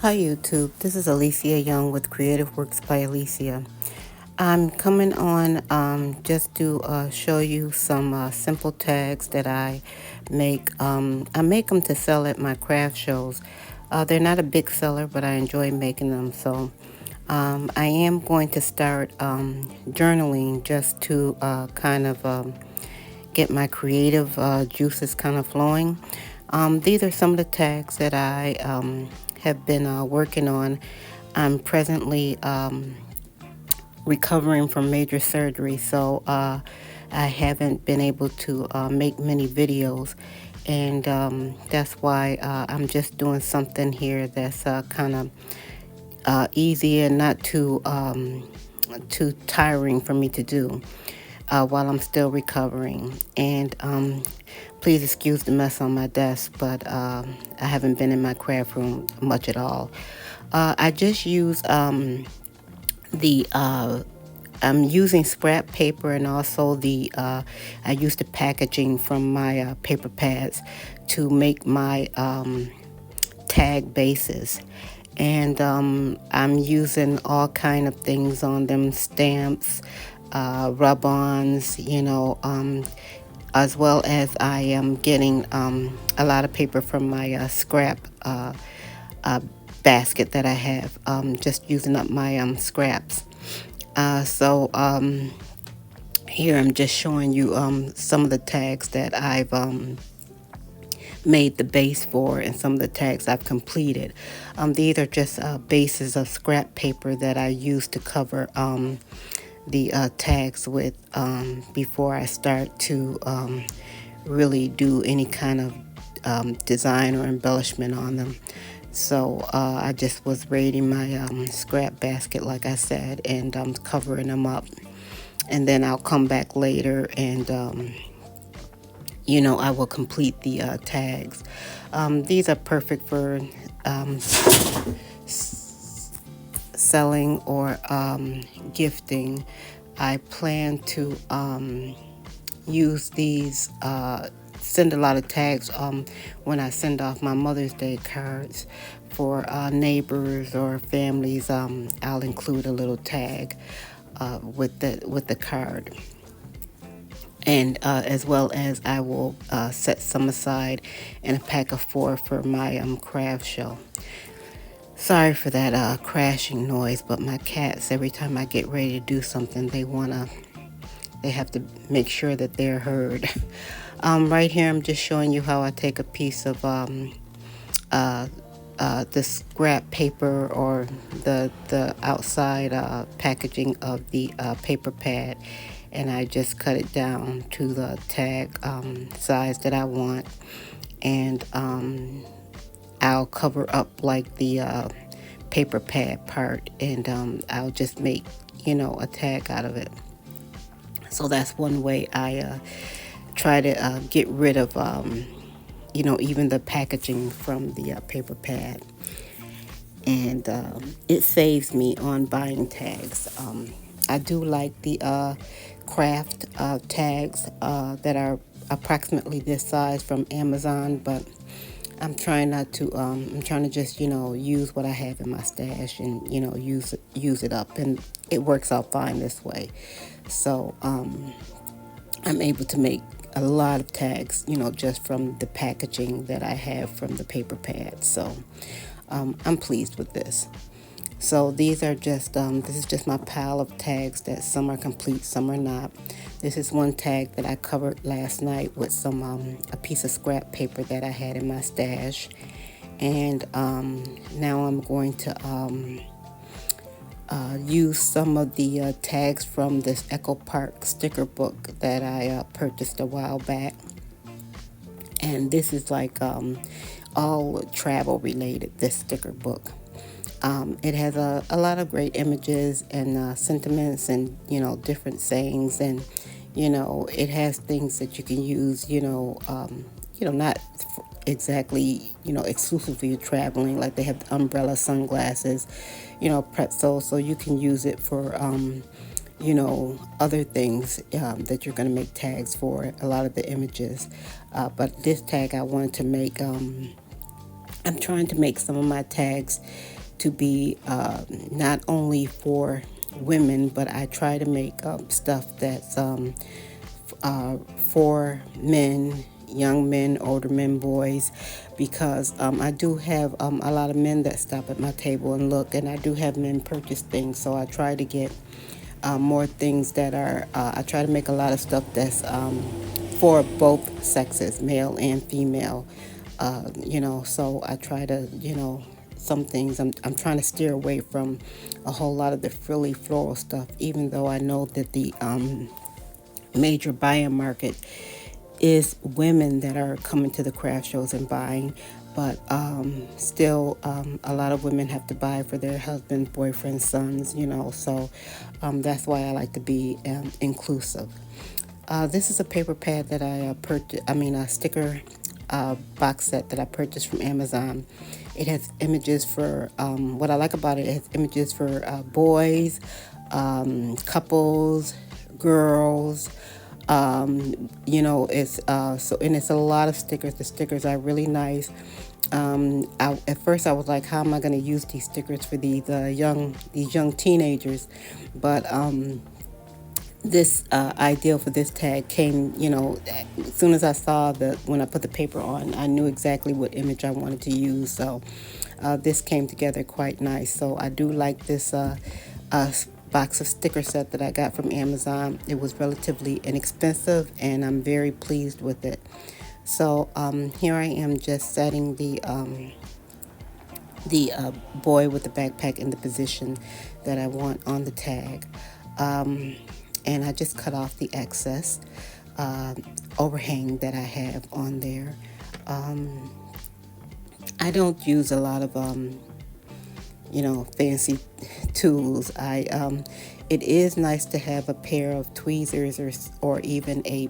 Hi YouTube, this is Alicia Young with Creative Works by Alicia. I'm coming on just to show you some simple tags that I make. I make them to sell at my craft shows. They're not a big seller, but I enjoy making them. So I am going to start journaling just to kind of get my creative juices kind of flowing. These are some of the tags that I have been working on. I'm presently recovering from major surgery, so I haven't been able to make many videos, and that's why I'm just doing something here that's kind of easy and not too tiring for me to do while I'm still recovering. And please excuse the mess on my desk, but I haven't been in my craft room much at all. I just use the I'm using scrap paper, and also I use the packaging from my paper pads to make my tag bases. And I'm using all kind of things on them: stamps, rub-ons, as well as I am getting a lot of paper from my scrap uh, basket that I have, just using up my scraps. So here I'm just showing you some of the tags that I've made the base for, and some of the tags I've completed. These are just bases of scrap paper that I use to cover the tags with before I start to really do any kind of design or embellishment on them. So I just was raiding my scrap basket, like I said, and covering them up. And then I'll come back later and I will complete the tags. These are perfect for um, selling or gifting. I plan to use these, send a lot of tags when I send off my Mother's Day cards for neighbors or families. I'll include a little tag with the card. And as well as I will set some aside in a pack of 4 for my craft show. Sorry for that crashing noise, but my cats, every time I get ready to do something, they have to make sure that they're heard. Right here, I'm just showing you how I take a piece of the scrap paper, or the outside packaging of the paper pad, and I just cut it down to the tag size that I want, and I'll cover up like the paper pad part, and I'll just make a tag out of it. So that's one way I try to get rid of even the packaging from the paper pad, and it saves me on buying tags. I do like the craft tags that are approximately this size from Amazon, but I'm trying not to. I'm trying to just use what I have in my stash, and use it up, and it works out fine this way. So I'm able to make a lot of tags, just from the packaging that I have from the paper pad. So I'm pleased with this. So these are just, this is just my pile of tags that some are complete, some are not. This is one tag that I covered last night with a piece of scrap paper that I had in my stash. And now I'm going to use some of the tags from this Echo Park sticker book that I purchased a while back. And this is like all travel related, this sticker book. It has a lot of great images and sentiments, and different sayings, and it has things that you can use, not exactly exclusively traveling. Like they have umbrella, sunglasses, pretzels, so you can use it for other things that you're going to make tags for, a lot of the images. But this tag I wanted to make I'm trying to make some of my tags to be not only for women, but I try to make stuff that's for men, young men, older men, boys, because I do have a lot of men that stop at my table and look, and I do have men purchase things, so I try to get more things that are, I try to make a lot of stuff that's for both sexes, male and female. So I try to, some things I'm trying to steer away from a whole lot of the frilly floral stuff, even though I know that the major buying market is women that are coming to the craft shows and buying, but still a lot of women have to buy for their husbands, boyfriends, sons, so that's why I like to be inclusive. This is a paper pad that I purchased, a sticker box set that I purchased from Amazon. It has images for, what I like about it, it has images for boys, couples, girls. It's and it's a lot of stickers. The stickers are really nice. At first I was like, how am I going to use these stickers for these young teenagers? But this idea for this tag came, as soon as I saw when I put the paper on, I knew exactly what image I wanted to use. So this came together quite nice. So I do like this box of sticker set that I got from Amazon. It was relatively inexpensive, and I'm very pleased with it. So here I am just setting the boy with the backpack in the position that I want on the tag. And I just cut off the excess overhang that I have on there. I don't use a lot of fancy tools. It is nice to have a pair of tweezers or even a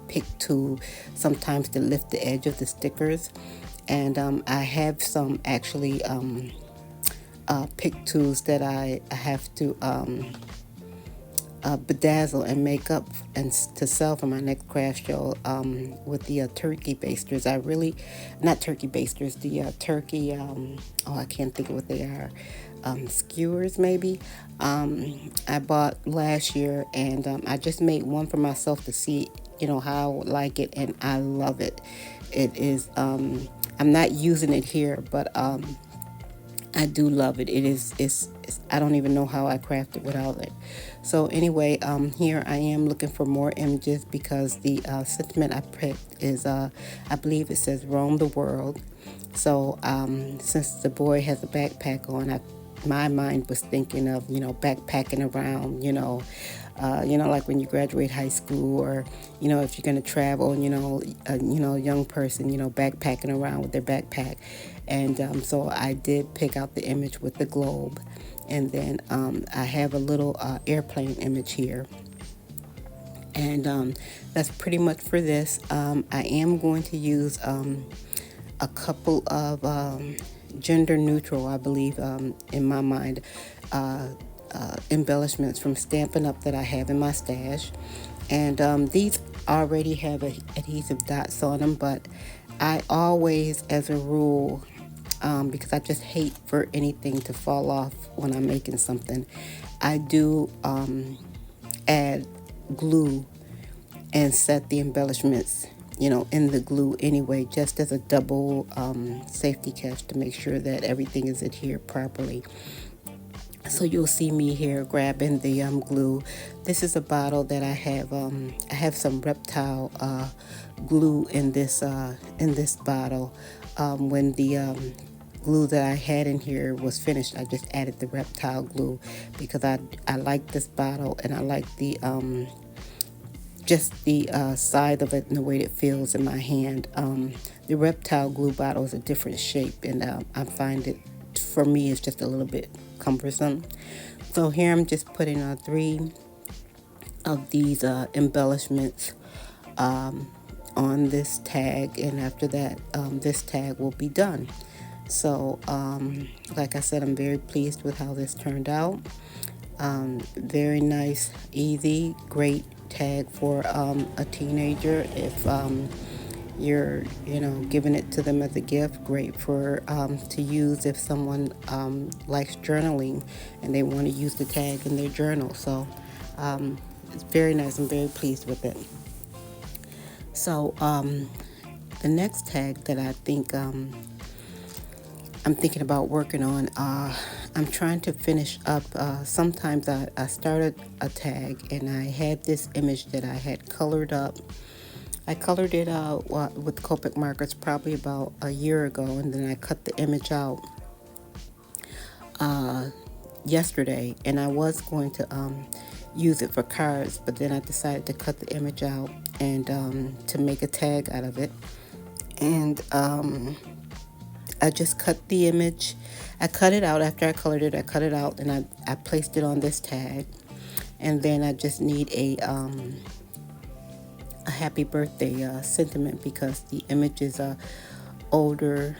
pick tool sometimes to lift the edge of the stickers. And I have some actually pick tools that I have to bedazzle and make up and to sell for my next craft show with the turkey basters. Not turkey basters, the turkey, I can't think of what they are, skewers maybe. I bought last year, and I just made one for myself to see, how I would like it, and I love it. It is, I'm not using it here, but I do love it. It's I don't even know how I craft it without it. So anyway, here I am looking for more images because the sentiment I picked is, I believe it says roam the world. So since the boy has a backpack on, my mind was thinking of, backpacking around, like when you graduate high school, or, if you're going to travel, a young person, backpacking around with their backpack. And so I did pick out the image with the globe. And then I have a little airplane image here. And that's pretty much for this. I am going to use a couple of gender neutral, I believe, in my mind, embellishments from Stampin' Up! That I have in my stash. And these already have adhesive dots on them, but I always, as a rule, because I just hate for anything to fall off when I'm making something, I do add glue and set the embellishments, in the glue anyway, just as a double safety catch to make sure that everything is adhered properly. So you'll see me here grabbing the glue. This is a bottle that I have. I have some reptile glue in this bottle. When the glue that I had in here was finished, I just added the reptile glue because I like this bottle, and I like the just the side of it and the way it feels in my hand. The reptile glue bottle is a different shape, and I find it, for me, it's just a little bit cumbersome. So here I'm just putting 3 of these embellishments on this tag, and after that this tag will be done. So like I said, I'm very pleased with how this turned out. Very nice, easy, great tag for a teenager. you're giving it to them as a gift. Great for to use if someone likes journaling and they want to use the tag in their journal. So it's very nice. I'm very pleased with it. So the next tag that I think I'm thinking about working on, I'm trying to finish up. Sometimes I started a tag and I had this image that I had colored up. I colored it out with Copic markers probably about a year ago, and then I cut the image out uh, yesterday, and I was going to use it for cards, but then I decided to cut the image out and to make a tag out of it. And I just cut the image. I cut it out after I colored it. I cut it out and I placed it on this tag. And then I just need a happy birthday sentiment because the image is a older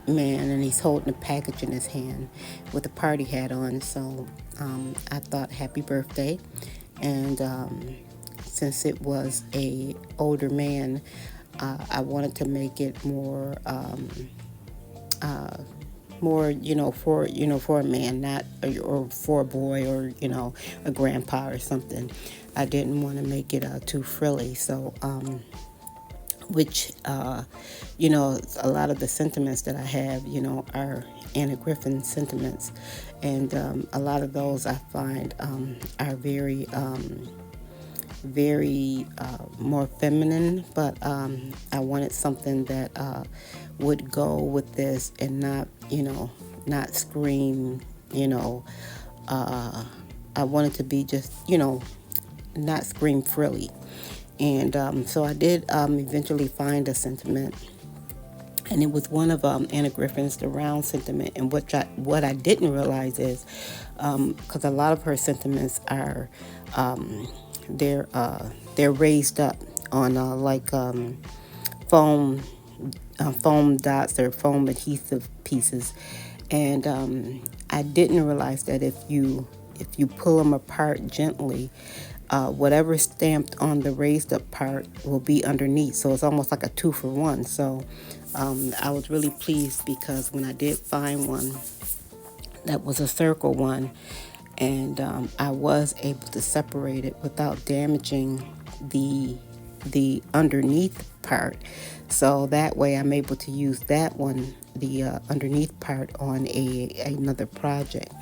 man and he's holding a package in his hand with a party hat on. So I thought happy birthday. And since it was a older man, I wanted to make it more more for a man, not or for a boy, or a grandpa or something. I didn't want to make it too frilly. So which a lot of the sentiments that I have are Anna Griffin sentiments, and a lot of those I find are very more feminine, but I wanted something that would go with this and not scream. I wanted to be just not scream frilly. And so I did eventually find a sentiment, and it was one of Anna Griffin's, the round sentiment. And what I didn't realize is, because a lot of her sentiments are they're raised up on foam foam dots or foam adhesive pieces, and I didn't realize that if you pull them apart gently, whatever's stamped on the raised up part will be underneath. So it's almost like a 2-for-1. So I was really pleased because when I did find one that was a circle one, and I was able to separate it without damaging the underneath part. So that way I'm able to use that one, the underneath part, on another project.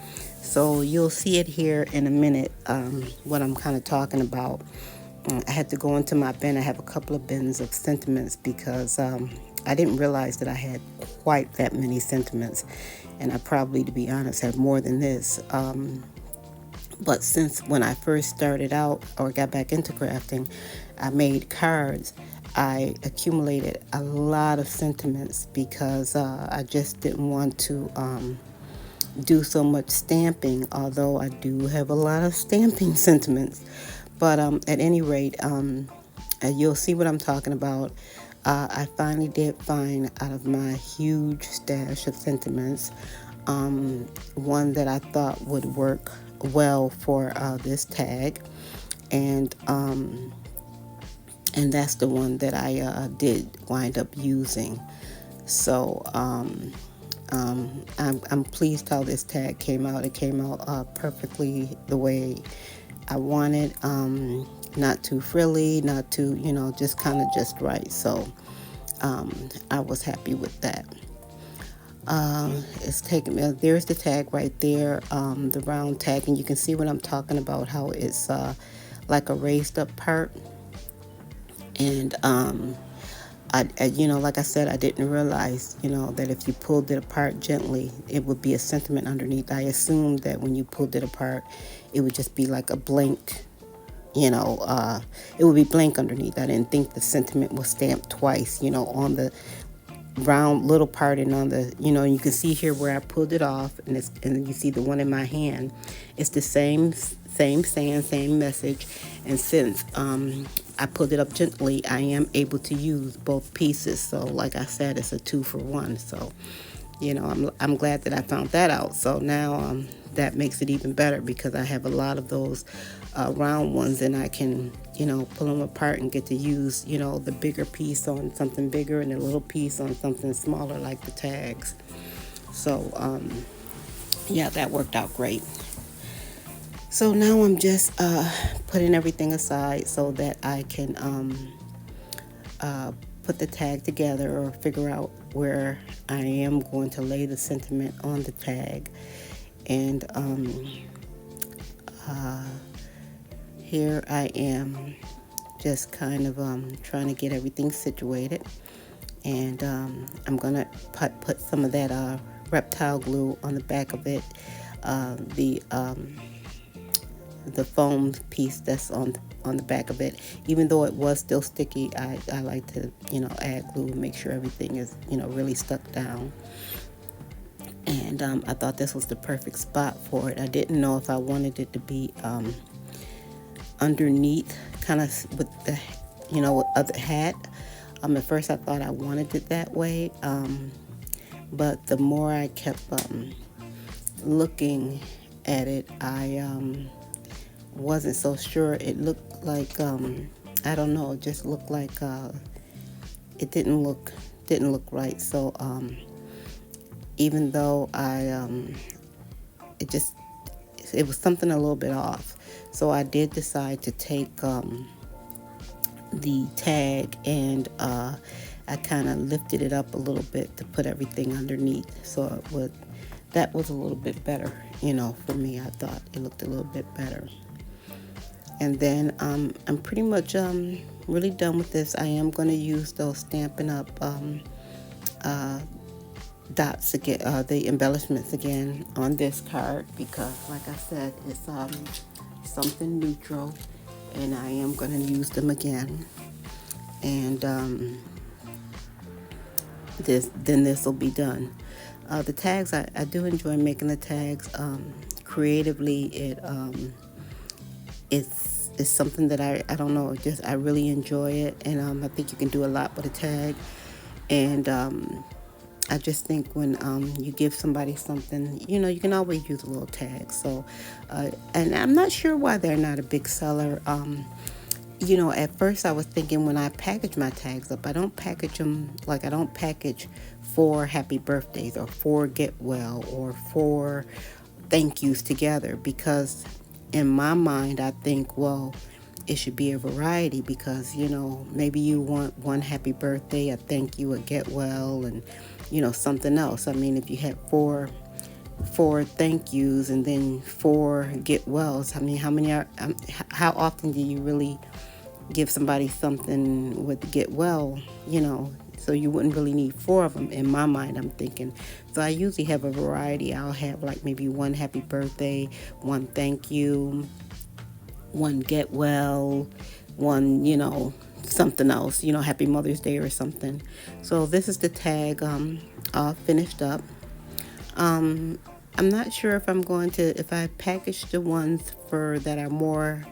So you'll see it here in a minute, what I'm kind of talking about. I had to go into my bin. I have a couple of bins of sentiments because I didn't realize that I had quite that many sentiments, and I probably, to be honest, have more than this. But since when I first started out or got back into crafting, I made cards. I accumulated a lot of sentiments because I just didn't want to do so much stamping, although I do have a lot of stamping sentiments. But at any rate, you'll see what I'm talking about. I finally did find, out of my huge stash of sentiments, one that I thought would work well for this tag, and that's the one that I did wind up using. So I'm pleased how this tag came out. It came out perfectly the way I wanted. Not too frilly, not too, just kind of just right. So I was happy with that. It's taking me, there's the tag right there, the round tag, and you can see what I'm talking about, how it's like a raised up part. And like I said, I didn't realize, that if you pulled it apart gently, it would be a sentiment underneath. I assumed that when you pulled it apart, it would just be like a blank, it would be blank underneath. I didn't think the sentiment was stamped twice, on the round little part, and on the, you can see here where I pulled it off, and you see the one in my hand. It's the same saying, same message. And since I pulled it up gently, I am able to use both pieces. So like I said, it's a 2-for-1. So I'm glad that I found that out. So now that makes it even better because I have a lot of those round ones, and I can, pull them apart and get to use, the bigger piece on something bigger and the little piece on something smaller like the tags. So, yeah, that worked out great. So now I'm just putting everything aside so that I can put the tag together or figure out where I am going to lay the sentiment on the tag. And here I am just kind of trying to get everything situated. And I'm going to put some of that reptile glue on the back of it. The foam piece that's on the back of it, even though it was still sticky, I like to add glue and make sure everything is really stuck down. And I thought this was the perfect spot for it. I didn't know if I wanted it to be underneath, kind of with the with other hat. At first I thought I wanted it that way, but the more I kept looking at it, I wasn't so sure. It looked like I don't know. It just looked like it didn't look right. So even though it was something a little bit off. So I did decide to take the tag and I kind of lifted it up a little bit to put everything underneath. So that was a little bit better, for me. I thought it looked a little bit better. And then I'm pretty much really done with this. I am going to use those Stampin' Up! Dots again, the embellishments again on this card, because like I said, it's something neutral, and I am going to use them again. And this will be done. The tags, I do enjoy making the tags. Creatively, it's something that I don't know, just I really enjoy it, and I think you can do a lot with a tag. And I just think when you give somebody something, you can always use a little tag. So, and I'm not sure why they're not a big seller. At first I was thinking when I package my tags up, I don't package them like I don't package for happy birthdays or for get well or for thank yous together, because in my mind I think, well, it should be a variety, because maybe you want one happy birthday, a thank you, a get well, and something else. I mean, if you had four thank yous and then 4 get wells, I mean, how often do you really give somebody something with the get well, so you wouldn't really need 4 of them. In my mind, I'm thinking. So I usually have a variety. I'll have like maybe 1 happy birthday, 1 thank you, 1 get well, 1 something else, happy Mother's Day or something. So this is the tag all finished up. I'm not sure if I package the ones that are more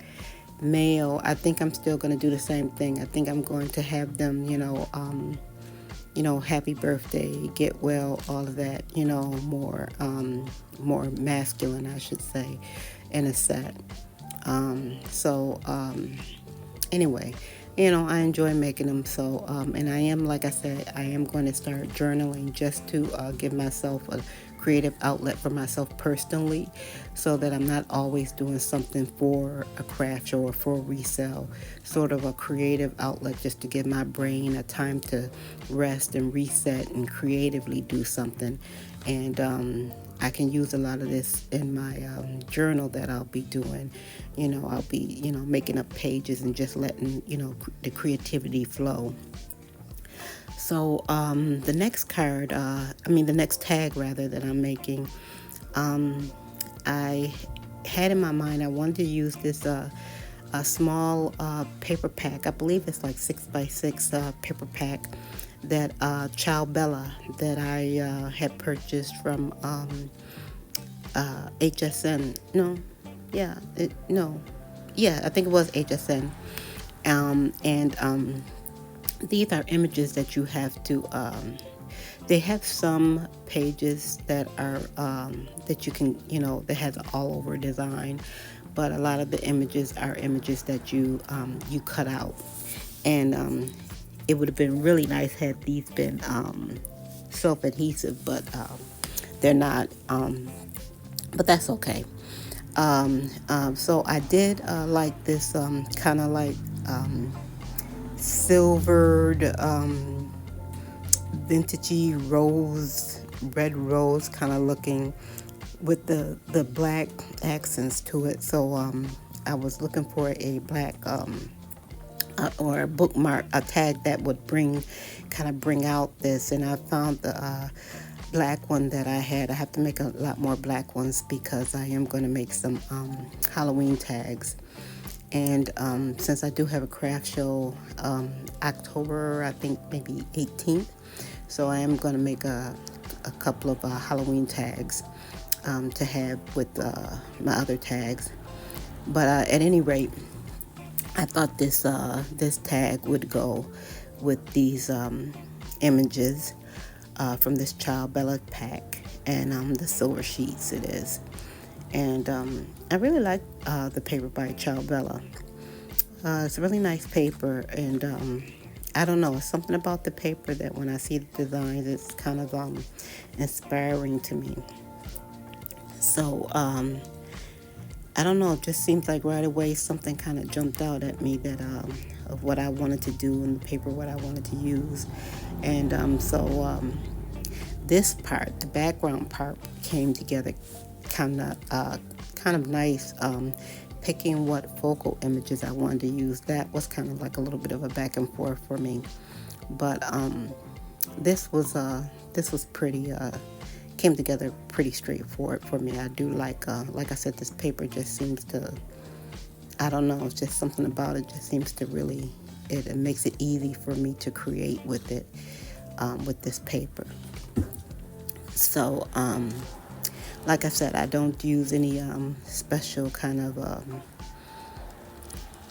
male. I think I'm still going to do the same thing. I think I'm going to have them, happy birthday, get well, all of that, more masculine, I should say, in a set. Anyway, I enjoy making them. So, and I am, like I said, I am going to start journaling just to give myself a creative outlet for myself personally, so that I'm not always doing something for a craft show or for resale. Sort of a creative outlet just to give my brain a time to rest and reset and creatively do something. And I can use a lot of this in my journal that I'll be doing. I'll be, making up pages and just letting, the creativity flow. So the next the next tag rather that I'm making, I had in my mind I wanted to use this a small paper pack. I believe it's like 6x6 paper pack that Ciao Bella that I had purchased from HSN. I think it was HSN. These are images that you have to, they have some pages that are, that you can, that has an all over design, but a lot of the images are images that you cut out. And it would have been really nice had these been self-adhesive, but they're not. But that's okay. So I did like this kind of like silvered, vintagey rose, red rose kind of looking with the black accents to it. So I was looking for a black or a bookmark, a tag that would kind of bring out this, and I found the black one that I had. I have to make a lot more black ones because I am going to make some Halloween tags. And since I do have a craft show October, I think maybe 18th, so I am going to make a couple of Halloween tags to have with my other tags. But at any rate, I thought this tag would go with these images from this Child Bella pack, and the silver sheets it is. And I really like the paper by Child Bella. It's a really nice paper, and I don't know, it's something about the paper that when I see the designs, it's kind of inspiring to me. So I don't know, it just seems like right away something kind of jumped out at me that of what I wanted to do in the paper, what I wanted to use. And so this part, the background part, came together kind of nice. Picking what focal images I wanted to use, that was kind of like a little bit of a back and forth for me. But this was pretty came together pretty straightforward for me. I do like I said, this paper just seems to, I don't know, it's just something about it just seems to really, it makes it easy for me to create with it, with this paper. So like I said, I don't use any special kind of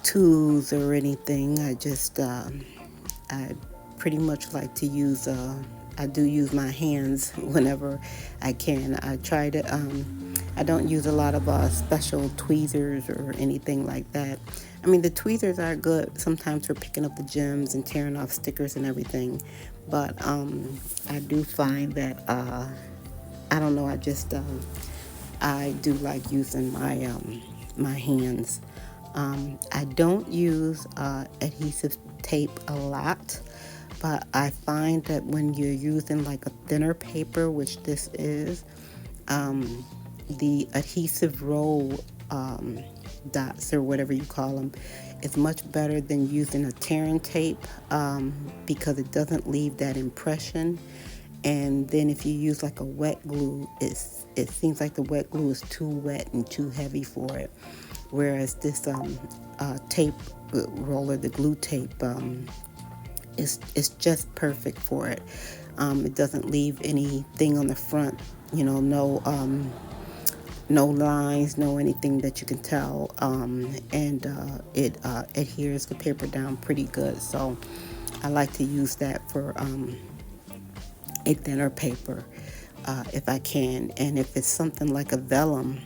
tools or anything. I just I pretty much like to use I do use my hands whenever I can. I try to I don't use a lot of special tweezers or anything like that. I mean, the tweezers are good sometimes for picking up the gems and tearing off stickers and everything, but I do find that I don't know, I just I do like using my hands. I don't use adhesive tape a lot, but I find that when you're using like a thinner paper, which this is, the adhesive roll dots or whatever you call them, is much better than using a tearing tape because it doesn't leave that impression. And then if you use like a wet glue, it seems like the wet glue is too wet and too heavy for it. Whereas this tape roller, the glue tape, is just perfect for it. It doesn't leave anything on the front, no lines, no anything that you can tell, and it adheres the paper down pretty good. So I like to use that for a thinner paper if I can. And if it's something like a vellum,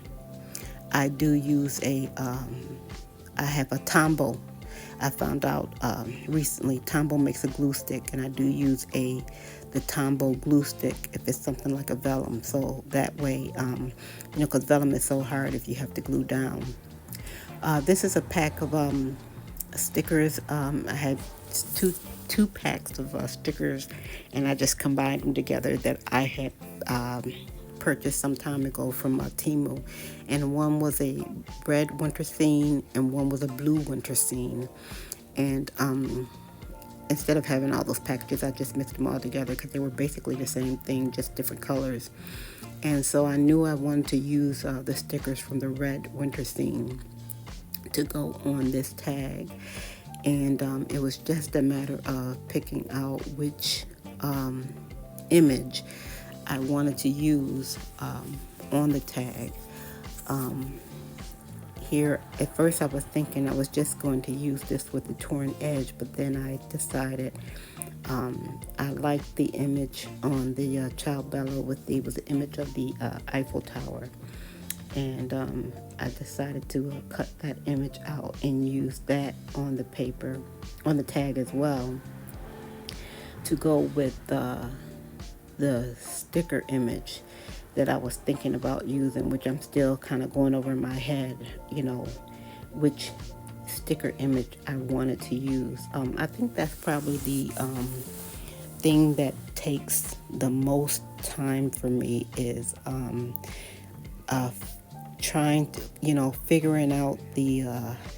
I do use I have a Tombow. I found out recently Tombow makes a glue stick, and I do use the Tombow glue stick if it's something like a vellum. So that way, because vellum is so hard if you have to glue down. This is a pack of stickers. I had two packs of stickers, and I just combined them together that I had purchased some time ago from Temu, and one was a red winter scene and one was a blue winter scene. And instead of having all those packages, I just mixed them all together because they were basically the same thing, just different colors. And so I knew I wanted to use the stickers from the red winter scene to go on this tag. And it was just a matter of picking out which image I wanted to use on the tag. Here, at first I was thinking I was just going to use this with the torn edge, but then I decided I liked the image on the Child Bella was the image of the Eiffel Tower. and I decided to cut that image out and use that on the paper, on the tag as well, to go with the sticker image that I was thinking about using, which I'm still kind of going over in my head, which sticker image I wanted to use. I think that's probably the thing that takes the most time for me is uh, trying to, figuring out the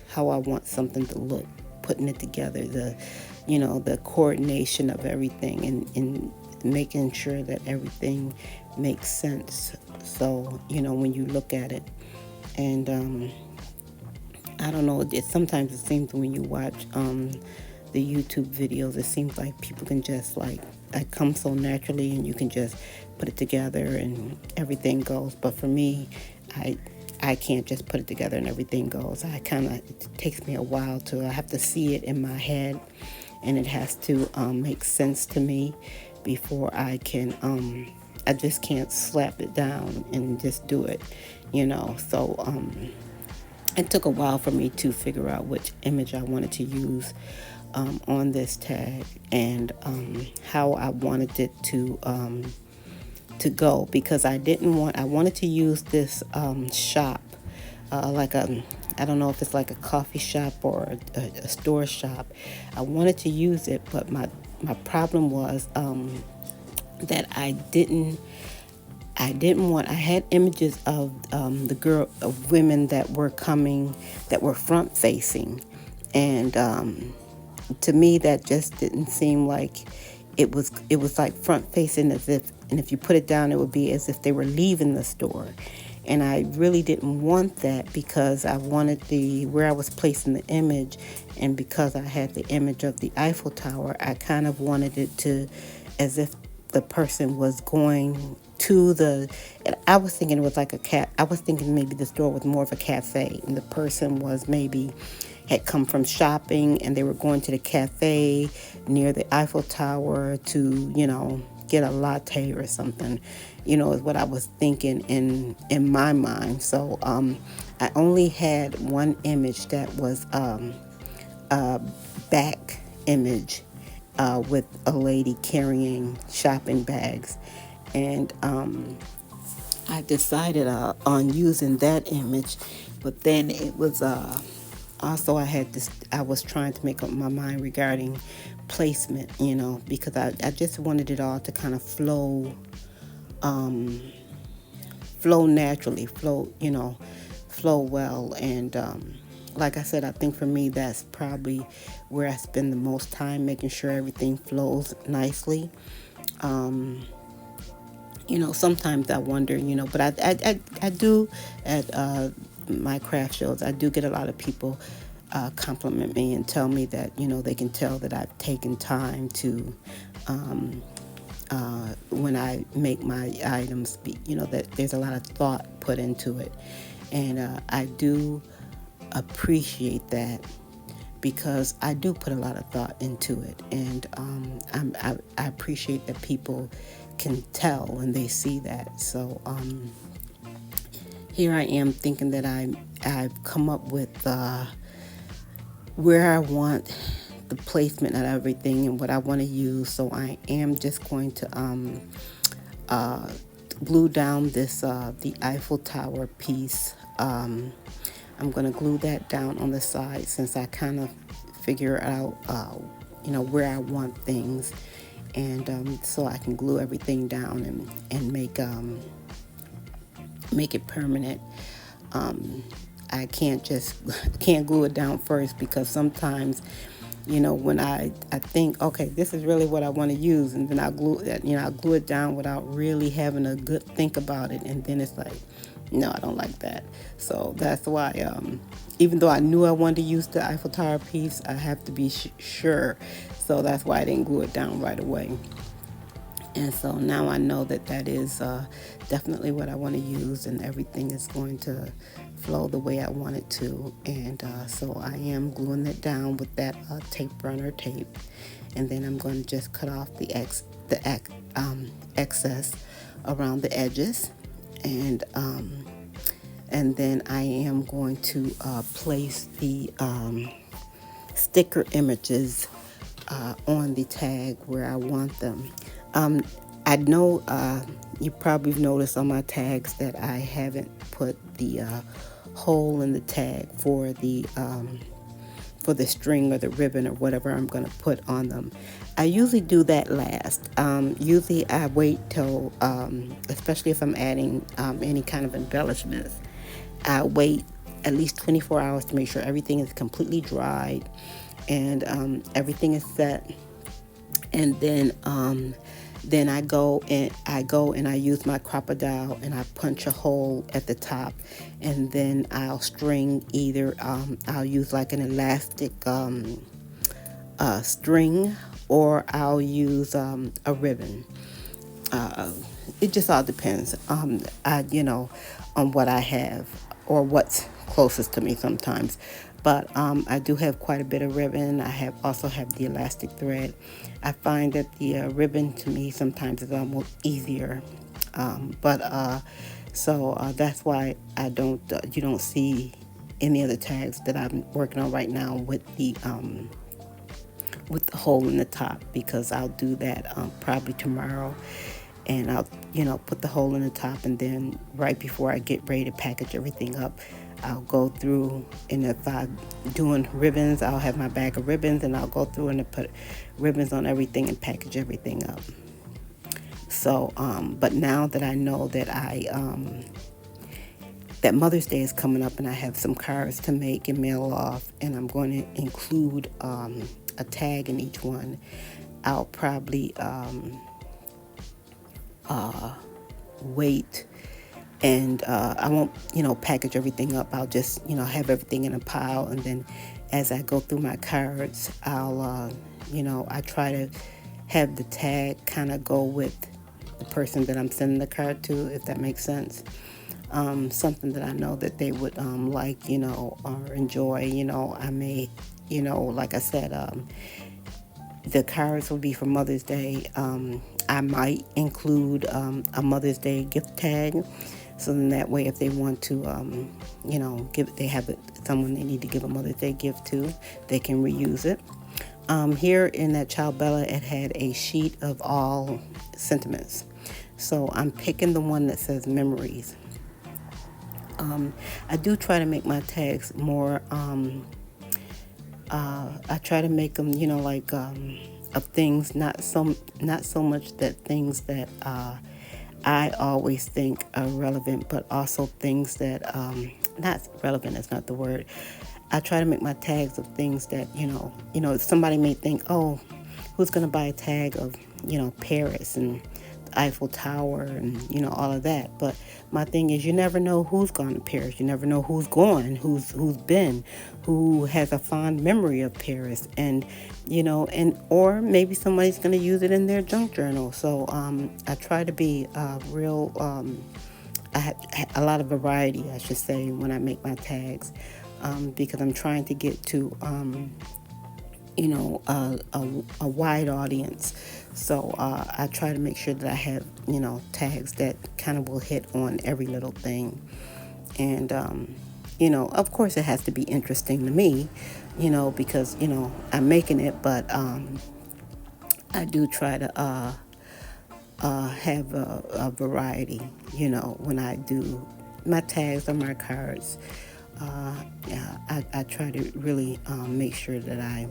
how I want something to look, putting it together, the coordination of everything, and making sure that everything makes sense. So, when you look at it, and I don't know, sometimes it seems when you watch the YouTube videos, it seems like people can just like it comes so naturally, and you can just put it together and everything goes. But for me, I can't just put it together and everything goes. It takes me a while I have to see it in my head, and it has to make sense to me before I can. I just can't slap it down and just do it, So it took a while for me to figure out which image I wanted to use on this tag, and how I wanted it to go, because I wanted to use this shop, like I don't know if it's like a coffee shop or a store shop. I wanted to use it, but my problem was that I had images of of women that were front facing, and to me that just didn't seem like it was like front facing, and if you put it down, it would be as if they were leaving the store. And I really didn't want that, because I wanted where I was placing the image, and because I had the image of the Eiffel Tower, I kind of wanted it to, as if the person was going to and I was thinking it was like I was thinking maybe the store was more of a cafe, and the person was maybe had come from shopping, and they were going to the cafe near the Eiffel Tower to, get a latte or something, is what I was thinking in my mind. So I only had one image that was a back image with a lady carrying shopping bags, and I decided on using that image. But then it was also I was trying to make up my mind regarding placement, because I just wanted it all to kind of flow naturally, flow well. And like I said, I think for me that's probably where I spend the most time, making sure everything flows nicely. Sometimes I wonder, but I do at my craft shows, I do get a lot of people compliment me and tell me that, they can tell that I've taken time to, when I make my items, that there's a lot of thought put into it. And I do appreciate that, because I do put a lot of thought into it. And I appreciate that people can tell when they see that. So here I am thinking that I've come up with where I want the placement and everything, and what I want to use. So I am just going to glue down this the Eiffel Tower piece. I'm going to glue that down on the side, since I kind of figure out where I want things, and so I can glue everything down and make it permanent. I can't glue it down first, because sometimes, when I think, okay, this is really what I want to use, and then I glue it down without really having a good think about it, and then it's like, no, I don't like that. So that's why, even though I knew I wanted to use the Eiffel Tower piece, I have to be sure. So that's why I didn't glue it down right away. And so now I know that is definitely what I want to use, and everything is going to flow the way I want it to. And so I am gluing it down with that tape runner tape, and then I'm going to just cut off the excess around the edges, and And then I am going to place the sticker images on the tag where I want them. I know you probably noticed on my tags that I haven't put the hole in the tag for the string or the ribbon or whatever I'm going to put on them. I usually do that last. Usually I wait till, especially if I'm adding any kind of embellishments, I wait at least 24 hours to make sure everything is completely dried and everything is set. And then I go and I use my crocodile and I punch a hole at the top, and then I'll string either I'll use like an elastic string, or I'll use a ribbon. It just all depends on what I have or what's closest to me sometimes. But I do have quite a bit of ribbon. I also have the elastic thread. I find that the ribbon to me sometimes is almost easier. So that's why I don't. You don't see any of the tags that I'm working on right now with the hole in the top, because I'll do that probably tomorrow. And I'll, put the hole in the top, and then right before I get ready to package everything up, I'll go through, and if I'm doing ribbons, I'll have my bag of ribbons, and I'll go through and put ribbons on everything and package everything up. So, but now that I know that that Mother's Day is coming up, and I have some cards to make and mail off, and I'm going to include a tag in each one, I'll probably wait, and I won't package everything up. I'll just have everything in a pile, and then as I go through my cards, I'll I try to have the tag kind of go with the person that I'm sending the card to, if that makes sense. Something that I know that they would like, or enjoy. I may, like I said, the cards will be for Mother's Day. I might include a Mother's Day gift tag, so then that way, if they want to, they have someone they need to give a Mother's Day gift to, they can reuse it. Here in that Child Bella, it had a sheet of all sentiments, so I'm picking the one that says memories. I do try to make my tags more. I try to make them, of things, not so much that things that I always think are relevant, but also things that not relevant. That's not the word. I try to make my tags of things that somebody may think, oh, who's gonna buy a tag of Paris and the Eiffel Tower and all of that. But my thing is, you never know who's gone to Paris. You never know who's going, who's been, who has a fond memory of Paris, and or maybe somebody's going to use it in their junk journal. So I try to be real. I have a lot of variety, I should say, when I make my tags, because I'm trying to get to a wide audience. So I try to make sure that I have, tags that kind of will hit on every little thing. And, of course it has to be interesting to me, because, I'm making it, but I do try to have a variety, when I do my tags or my cards. I try to really make sure that I,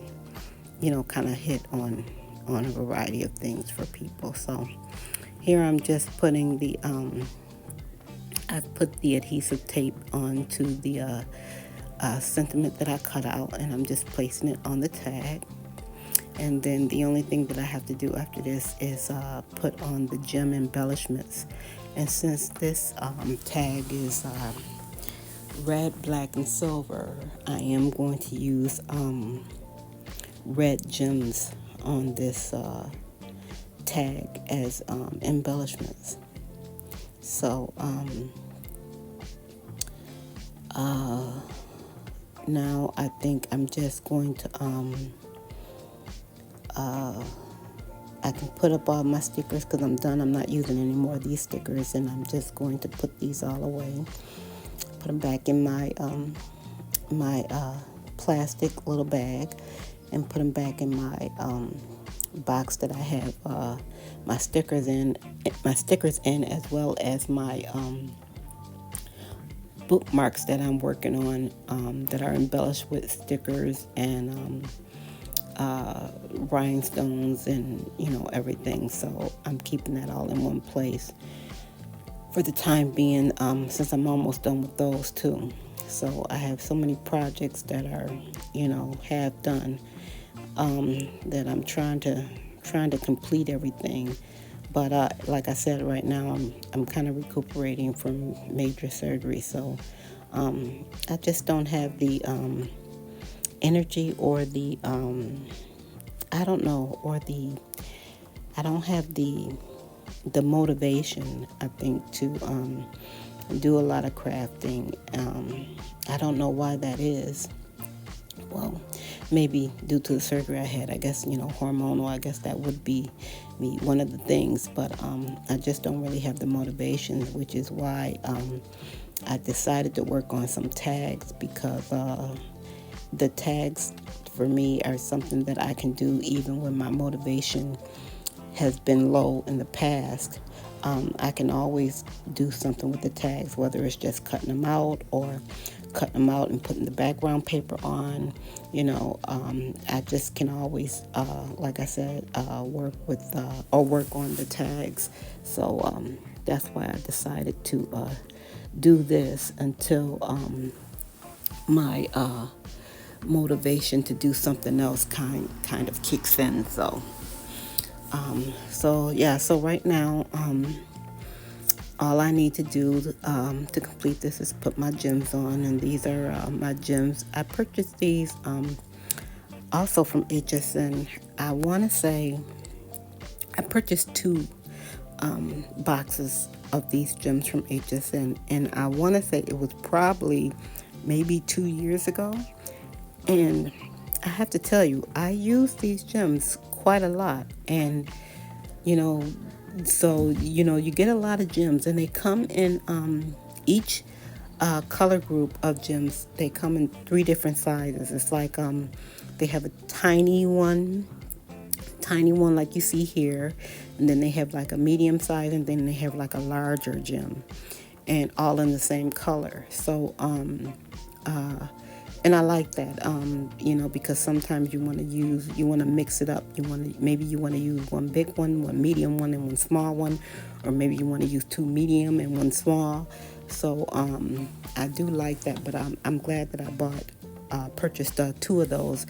kind of hit on a variety of things for people. So here I'm just putting the I've put the adhesive tape onto the sentiment that I cut out, and I'm just placing it on the tag. And then the only thing that I have to do after this is put on the gem embellishments. And since this tag is red, black, and silver, I am going to use red gems on this tag as embellishments. So now I think I'm just going to I can put up all my stickers because I'm done. I'm not using any more of these stickers, and I'm just going to put these all away. put them back in my plastic little bag, and put them back in my box that I have my stickers in, as well as my bookmarks that I'm working on, that are embellished with stickers and rhinestones and everything. So I'm keeping that all in one place for the time being, since I'm almost done with those too. So I have so many projects that are half done, that I'm trying to complete everything. But like I said, right now I'm kind of recuperating from major surgery, so I just don't have the energy, or the I don't know, or the I don't have the motivation, I think, to do a lot of crafting. I don't know why that is. Well, maybe due to the surgery I had, I guess, hormonal, I guess that would be one of the things. But I just don't really have the motivation, which is why I decided to work on some tags, because the tags for me are something that I can do even when my motivation has been low in the past. I can always do something with the tags, whether it's just cutting them out, or cutting them out and putting the background paper on. I just can always, like I said, work on the tags. So that's why I decided to do this until my motivation to do something else kind of kicks in. So right now, all I need to do to complete this is put my gems on, and these are my gems. I purchased these also from HSN. I want to say I purchased two boxes of these gems from HSN, and I want to say it was probably maybe 2 years ago. And I have to tell you, I use these gems quite a lot, and so you get a lot of gems, and they come in each color group of gems. They come in 3 different sizes. It's like they have a tiny one like you see here, and then they have like a medium size, and then they have like a larger gem, and all in the same color. So and I like that, because sometimes you want to mix it up. Maybe you want to use one big one medium one, and one small one, or maybe you want to use 2 medium and 1 small. So I do like that, but I'm glad that I purchased 2 of those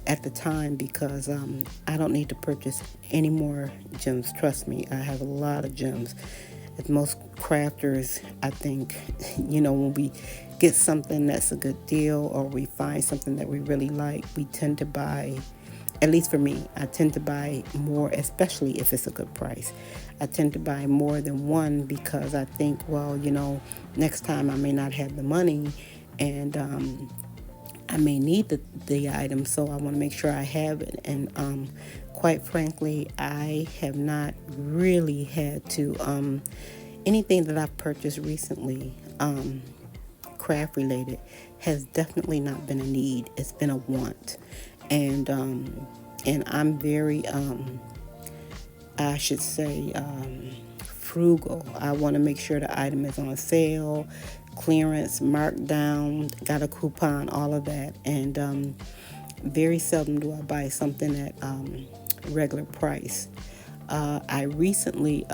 at the time, because I don't need to purchase any more gems. Trust me, I have a lot of gems. As most crafters, I think, when we get something that's a good deal, or we find something that we really like, we tend to buy, at least for me, I tend to buy more, especially if it's a good price. I tend to buy more than one, because I think, well, next time I may not have the money, and I may need the item, so I want to make sure I have it. And quite frankly, I have not really had to, anything that I've purchased recently, craft related, has definitely not been a need. It's been a want. And I'm very, I should say, frugal. I want to make sure the item is on sale, clearance, marked down, got a coupon, all of that. And very seldom do I buy something at regular price. I recently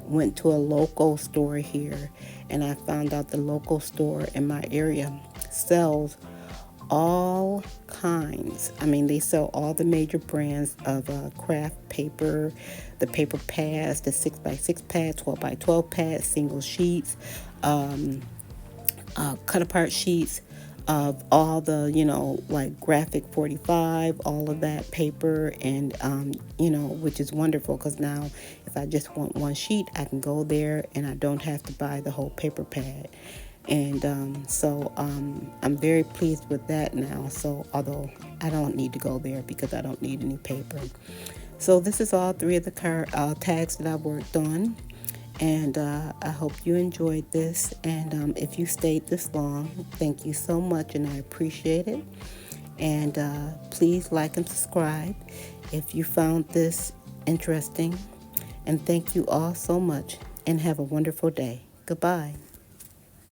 went to a local store here, and I found out the local store in my area sells all kinds. I mean, they sell all the major brands of craft paper, the paper pads, the 6x6 pads, 12x12 pads, single sheets, cut apart sheets of all the, like graphic 45, all of that paper, and, which is wonderful, because now if I just want one sheet, I can go there and I don't have to buy the whole paper pad. And so I'm very pleased with that now. So although I don't need to go there because I don't need any paper. So this is all 3 of the tags that I worked on. And I hope you enjoyed this. And if you stayed this long, thank you so much, and I appreciate it. And please like and subscribe if you found this interesting. And thank you all so much, and have a wonderful day. Goodbye.